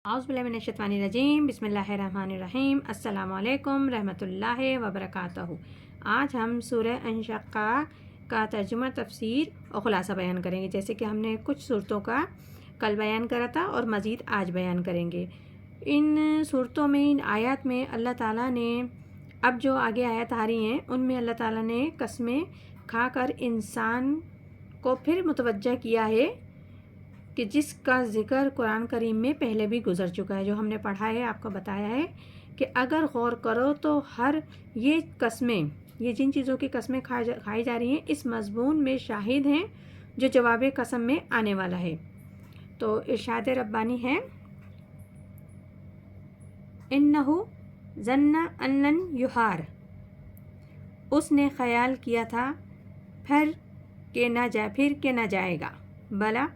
اعوذ باللہ من الشیطان الرجیم، بسم اللہ الرحمن الرحیم۔ السلام علیکم رحمۃ اللہ وبرکاتہ۔ آج ہم سورہ انشقاق کا ترجمہ، تفسیر اور خلاصہ بیان کریں گے، جیسے کہ ہم نے کچھ صورتوں کا کل بیان کرا تھا اور مزید آج بیان کریں گے۔ ان صورتوں میں، ان آیات میں اللہ تعالیٰ نے، اب جو آگے آیات آ رہی ہیں ان میں اللہ تعالیٰ نے قسمیں کھا کر انسان کو پھر متوجہ کیا ہے کہ جس کا ذکر قرآن کریم میں پہلے بھی گزر چکا ہے، جو ہم نے پڑھا ہے، آپ کو بتایا ہے کہ اگر غور کرو تو ہر یہ قسمیں، یہ جن چیزوں کی قسمیں کھائی جا رہی ہیں، اس مضمون میں شاہد ہیں جو جواب قسم میں آنے والا ہے۔ تو ارشاد ربانی ہے، انہو ظن ان لن یحار، اس نے خیال کیا تھا پھر کہ نہ جائے گا، بلا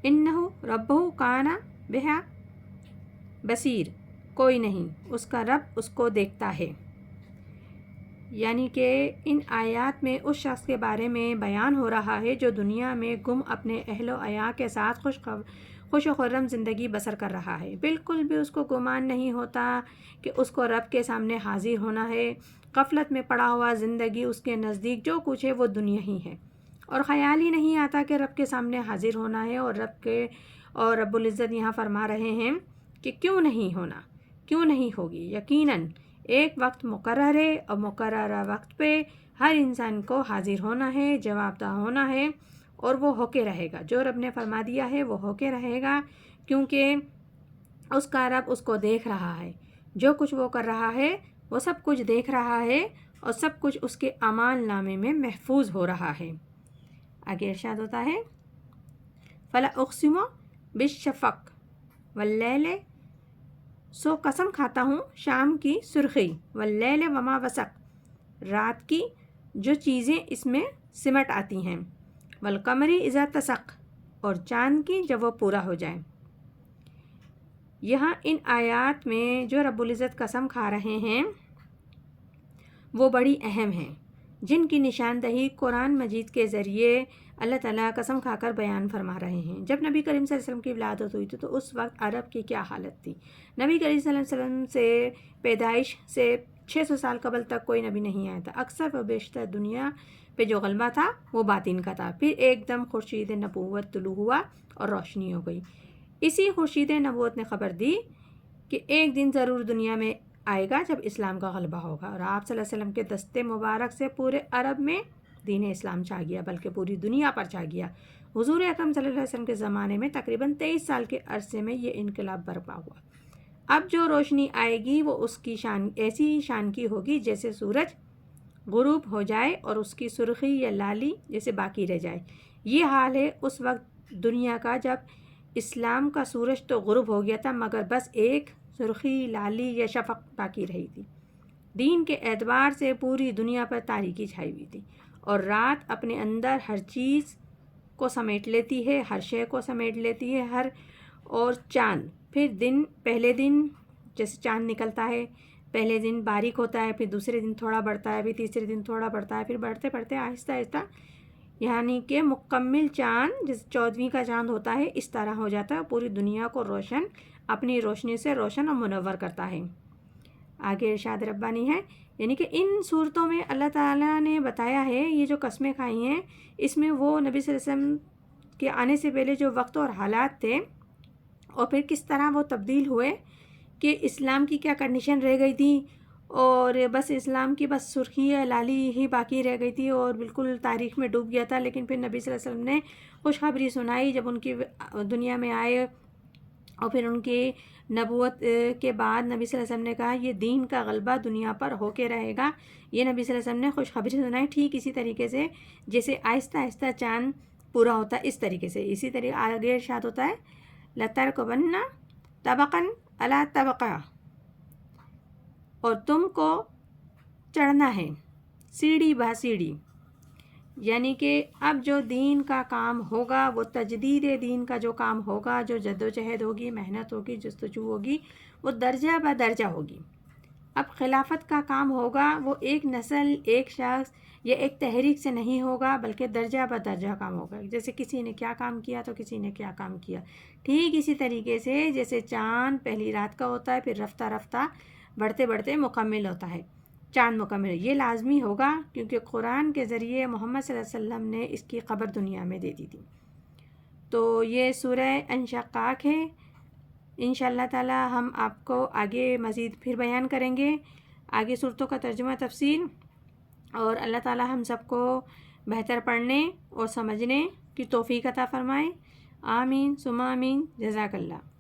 انہو ربہ کان بہا بصیر، کوئی نہیں، اس کا رب اس کو دیکھتا ہے۔ یعنی کہ ان آیات میں اس شخص کے بارے میں بیان ہو رہا ہے جو دنیا میں گم اپنے اہل و عیال کے ساتھ خوش و خرم زندگی بسر کر رہا ہے۔ بالکل بھی اس کو گمان نہیں ہوتا کہ اس کو رب کے سامنے حاضر ہونا ہے۔ غفلت میں پڑا ہوا زندگی اس کے نزدیک جو کچھ ہے وہ دنیا ہی ہے، اور خیال ہی نہیں آتا کہ رب کے سامنے حاضر ہونا ہے۔ اور رب العزت یہاں فرما رہے ہیں کہ کیوں نہیں ہونا، کیوں نہیں ہوگی، یقیناً ایک وقت مقرر ہے، اور مقررہ وقت پہ ہر انسان کو حاضر ہونا ہے، جواب دہ ہونا ہے، اور وہ ہو کے رہے گا۔ جو رب نے فرما دیا ہے وہ ہو کے رہے گا، کیونکہ اس کا رب اس کو دیکھ رہا ہے۔ جو کچھ وہ کر رہا ہے وہ سب کچھ دیکھ رہا ہے، اور سب کچھ اس کے اعمال نامے میں محفوظ ہو رہا ہے۔ آگے ارشاد ہوتا ہے، فلا اقسم بالشفق واللیل، سو قسم کھاتا ہوں شام کی سرخی، واللیل وما وسق، رات کی جو چیزیں اس میں سمٹ آتی ہیں، والقمر اذا اتسق، اور چاند کی جب وہ پورا ہو جائے۔ یہاں ان آیات میں جو رب العزت قسم کھا رہے ہیں وہ بڑی اہم ہیں، جن کی نشاندہی قرآن مجید کے ذریعے اللہ تعالیٰ قسم کھا کر بیان فرما رہے ہیں۔ جب نبی کریم صلی اللہ علیہ وسلم کی ولادت ہوئی تھی تو اس وقت عرب کی کیا حالت تھی؟ نبی کریم صلی اللہ علیہ وسلم سے پیدائش سے 600 سال قبل تک کوئی نبی نہیں آیا تھا۔ اکثر و بیشتر دنیا پہ جو غلبہ تھا وہ باطن کا تھا۔ پھر ایک دم خورشید نبوت طلوع ہوا اور روشنی ہو گئی۔ اسی خورشید نبوت نے خبر دی کہ ایک دن ضرور دنیا میں آئے گا جب اسلام کا غلبہ ہوگا، اور آپ صلی اللہ علیہ وسلم کے دستے مبارک سے پورے عرب میں دین اسلام چھا گیا، بلکہ پوری دنیا پر چھا گیا۔ حضور اکرم صلی اللہ علیہ وسلم کے زمانے میں تقریباً 23 سال کے عرصے میں یہ انقلاب برپا ہوا۔ اب جو روشنی آئے گی وہ اس کی شان ایسی شان کی ہوگی جیسے سورج غروب ہو جائے اور اس کی سرخی یا لالی جیسے باقی رہ جائے۔ یہ حال ہے اس وقت دنیا کا، جب اسلام کا سورج تو غروب ہو گیا تھا مگر بس ایک سرخی، لالی یا شفق باقی رہی تھی۔ دین کے اعتبار سے پوری دنیا پر تاریکی چھائی ہوئی تھی، اور رات اپنے اندر ہر چیز کو سمیٹ لیتی ہے، ہر شے کو سمیٹ لیتی ہے، اور چاند پھر پہلے دن جیسے چاند نکلتا ہے، پہلے دن باریک ہوتا ہے، پھر دوسرے دن تھوڑا بڑھتا ہے، پھر تیسرے دن تھوڑا بڑھتا ہے، پھر بڑھتے بڑھتے آہستہ آہستہ یعنی کہ مکمل چاند جس 14ویں کا چاند ہوتا ہے اس طرح ہو جاتا ہے، پوری دنیا کو روشن، اپنی روشنی سے روشن اور منور کرتا ہے۔ آگے ارشاد ربانی ہے، یعنی کہ ان صورتوں میں اللہ تعالیٰ نے بتایا ہے یہ جو قسمیں کھائی ہیں، اس میں وہ نبی صلی اللہ علیہ وسلم کے آنے سے پہلے جو وقت اور حالات تھے، اور پھر کس طرح وہ تبدیل ہوئے، کہ اسلام کی کیا کنڈیشن رہ گئی تھی، اور بس اسلام کی بس سرخی یا لالی ہی باقی رہ گئی تھی اور بالکل تاریخ میں ڈوب گیا تھا۔ لیکن پھر نبی صلی اللہ علیہ وسلم نے خوشخبری سنائی جب ان کی دنیا میں آئے، اور پھر ان کی نبوت کے بعد نبی صلی اللہ علیہ وسلم نے کہا یہ دین کا غلبہ دنیا پر ہو کے رہے گا۔ یہ نبی صلی اللہ علیہ وسلم نے خوشخبری سنائی، ٹھیک اسی طریقے سے جیسے آہستہ آہستہ چاند پورا ہوتا ہے، اس طریقے سے۔ اسی طریقے آگے ارشاد ہوتا ہے، لَتَرْكَبُنَّ طَبَقًا عَلَىٰ طَبَقٍ، اور تم کو چڑھنا ہے سیڑھی بہ سیڑھی۔ یعنی کہ اب جو دین کا کام ہوگا، وہ تجدید دین کا جو کام ہوگا، جو جد و جہد ہوگی، محنت ہوگی، جستجو ہوگی، وہ درجہ بہ درجہ ہوگی۔ اب خلافت کا کام ہوگا وہ ایک نسل، ایک شخص یا ایک تحریک سے نہیں ہوگا، بلکہ درجہ بدرجہ کام ہوگا. جیسے کسی نے کیا کام کیا تو کسی نے کیا کام کیا. ٹھیک اسی طریقے سے جیسے چاند پہلی رات کا ہوتا ہے، پھر رفتہ رفتہ بڑھتے بڑھتے مکمل ہوتا ہے. چاند مکمل یہ لازمی ہوگا، کیونکہ قرآن کے ذریعے محمد صلی اللہ علیہ وسلم نے اس کی خبر دنیا میں دے دی تھی. تو یہ سورہ انشقاق ہے. انشاءاللہ تعالی ہم آپ کو آگے مزید پھر بیان کریں گے، آگے صورتوں کا ترجمہ تفسیر. اور اللہ تعالی ہم سب کو بہتر پڑھنے اور سمجھنے کی توفیق عطا فرمائے. آمین ثم آمین. جزاک اللہ.